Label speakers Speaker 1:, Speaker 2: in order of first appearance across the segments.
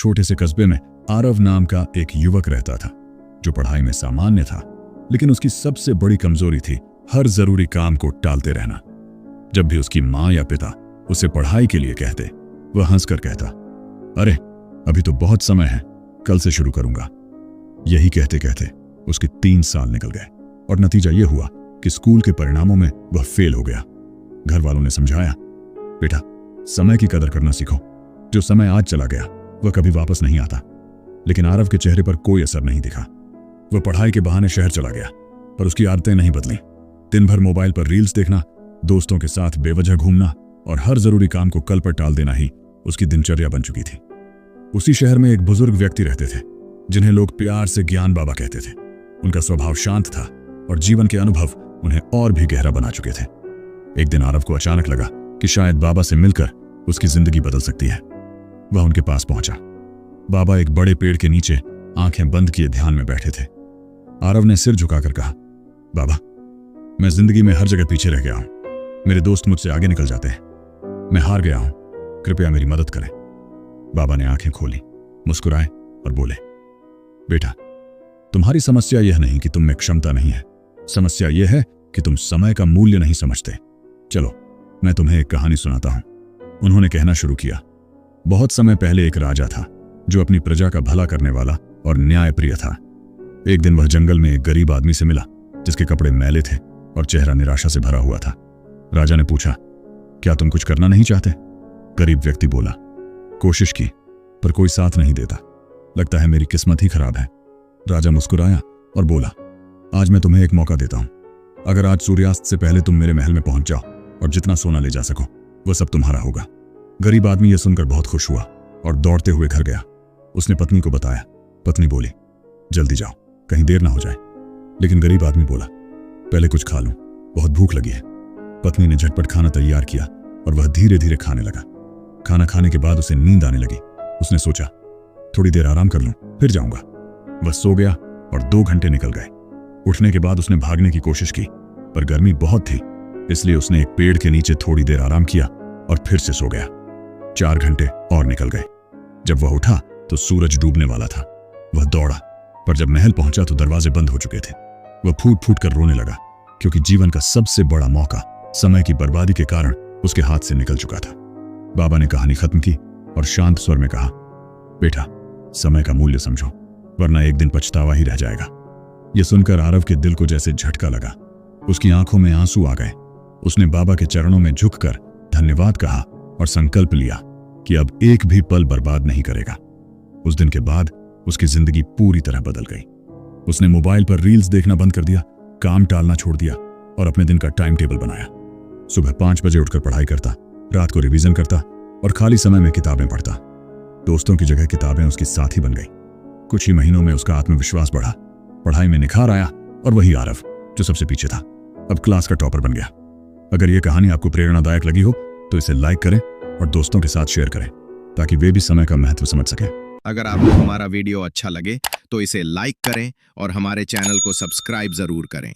Speaker 1: छोटे से कस्बे में आरव नाम का एक युवक रहता था जो पढ़ाई में सामान्य था, लेकिन उसकी सबसे बड़ी कमजोरी थी हर जरूरी काम को टालते रहना। जब भी उसकी माँ या पिता उसे पढ़ाई के लिए कहते, वह हंसकर कहता, अरे अभी तो बहुत समय है, कल से शुरू करूंगा। यही कहते कहते उसके 3 साल निकल गए और नतीजा यह हुआ कि स्कूल के परिणामों में वह फेल हो गया। घर वालों ने समझाया, बेटा समय की कदर करना सीखो, जो समय आज चला गया वह कभी वापस नहीं आता। लेकिन आरव के चेहरे पर कोई असर नहीं दिखा। वह पढ़ाई के बहाने शहर चला गया, पर उसकी आदतें नहीं बदली। दिन भर मोबाइल पर रील्स देखना, दोस्तों के साथ बेवजह घूमना और हर जरूरी काम को कल पर टाल देना ही उसकी दिनचर्या बन चुकी थी। उसी शहर में एक बुजुर्ग व्यक्ति रहते थे जिन्हें लोग प्यार से ज्ञान बाबा कहते थे। उनका स्वभाव शांत था और जीवन के अनुभव उन्हें और भी गहरा बना चुके थे। एक दिन आरव को अचानक लगा कि शायद बाबा से मिलकर उसकी जिंदगी बदल सकती है। वह उनके पास पहुंचा। बाबा एक बड़े पेड़ के नीचे आंखें बंद किए ध्यान में बैठे थे। आरव ने सिर झुकाकर कहा, बाबा मैं जिंदगी में हर जगह पीछे रह गया हूं, मेरे दोस्त मुझसे आगे निकल जाते हैं, मैं हार गया हूं, कृपया मेरी मदद करें। बाबा ने आंखें खोली, मुस्कुराए और बोले, बेटा तुम्हारी समस्या यह नहीं कि तुम में क्षमता नहीं है, समस्या यह है कि तुम समय का मूल्य नहीं समझते। चलो मैं तुम्हें एक कहानी सुनाता हूं। उन्होंने कहना शुरू किया, बहुत समय पहले एक राजा था जो अपनी प्रजा का भला करने वाला और न्यायप्रिय था। एक दिन वह जंगल में एक गरीब आदमी से मिला जिसके कपड़े मैले थे और चेहरा निराशा से भरा हुआ था। राजा ने पूछा, क्या तुम कुछ करना नहीं चाहते? गरीब व्यक्ति बोला, कोशिश की पर कोई साथ नहीं देता, लगता है मेरी किस्मत ही खराब है। राजा मुस्कुराया और बोला, आज मैं तुम्हें एक मौका देता हूं। अगर आज सूर्यास्त से पहले तुम मेरे महल में पहुंच जाओ और जितना सोना ले जा सको वह सब तुम्हारा होगा। गरीब आदमी यह सुनकर बहुत खुश हुआ और दौड़ते हुए घर गया। उसने पत्नी को बताया। पत्नी बोली, जल्दी जाओ, कहीं देर ना हो जाए। लेकिन गरीब आदमी बोला, पहले कुछ खा लूं, बहुत भूख लगी है। पत्नी ने झटपट खाना तैयार किया और वह धीरे धीरे खाने लगा। खाना खाने के बाद उसे नींद आने लगी। उसने सोचा, थोड़ी देर आराम कर लूं, फिर जाऊंगा। वह सो गया और 2 घंटे निकल गए। उठने के बाद उसने भागने की कोशिश की, पर गर्मी बहुत थी, इसलिए उसने एक पेड़ के नीचे थोड़ी देर आराम किया और फिर से सो गया। 4 घंटे और निकल गए। जब वह उठा तो सूरज डूबने वाला था। वह दौड़ा, पर जब महल पहुंचा तो दरवाजे बंद हो चुके थे। वह फूट फूट कर रोने लगा, क्योंकि जीवन का सबसे बड़ा मौका समय की बर्बादी के कारण उसके हाथ से निकल चुका था। बाबा ने कहानी खत्म की और शांत स्वर में कहा, बेटा समय का मूल्य समझो, वरना एक दिन पछतावा ही रह जाएगा। यह सुनकर आरव के दिल को जैसे झटका लगा। उसकी आंखों में आंसू आ गए। उसने बाबा के चरणों में झुककर धन्यवाद कहा और संकल्प लिया कि अब एक भी पल बर्बाद नहीं करेगा। उस दिन के बाद उसकी जिंदगी पूरी तरह बदल गई। उसने मोबाइल पर रील्स देखना बंद कर दिया, काम टालना छोड़ दिया और अपने दिन का टाइम टेबल बनाया। सुबह 5 बजे उठकर पढ़ाई करता, रात को रिवीजन करता और खाली समय में किताबें पढ़ता। दोस्तों की जगह किताबें उसकी साथी बन गई। कुछ ही महीनों में उसका आत्मविश्वास बढ़ा, पढ़ाई में निखार आया और वही आरव जो सबसे पीछे था अब क्लास का टॉपर बन गया। अगर यह कहानी आपको प्रेरणादायक लगी हो तो इसे लाइक करें और दोस्तों के साथ शेयर करें, ताकि वे भी समय का महत्व समझ सकें।
Speaker 2: अगर आपको हमारा वीडियो अच्छा लगे तो इसे लाइक करें और हमारे चैनल को सब्सक्राइब जरूर करें।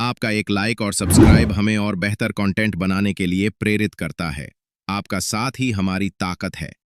Speaker 2: आपका एक लाइक और सब्सक्राइब हमें और बेहतर कंटेंट बनाने के लिए प्रेरित करता है। आपका साथ ही हमारी ताकत है।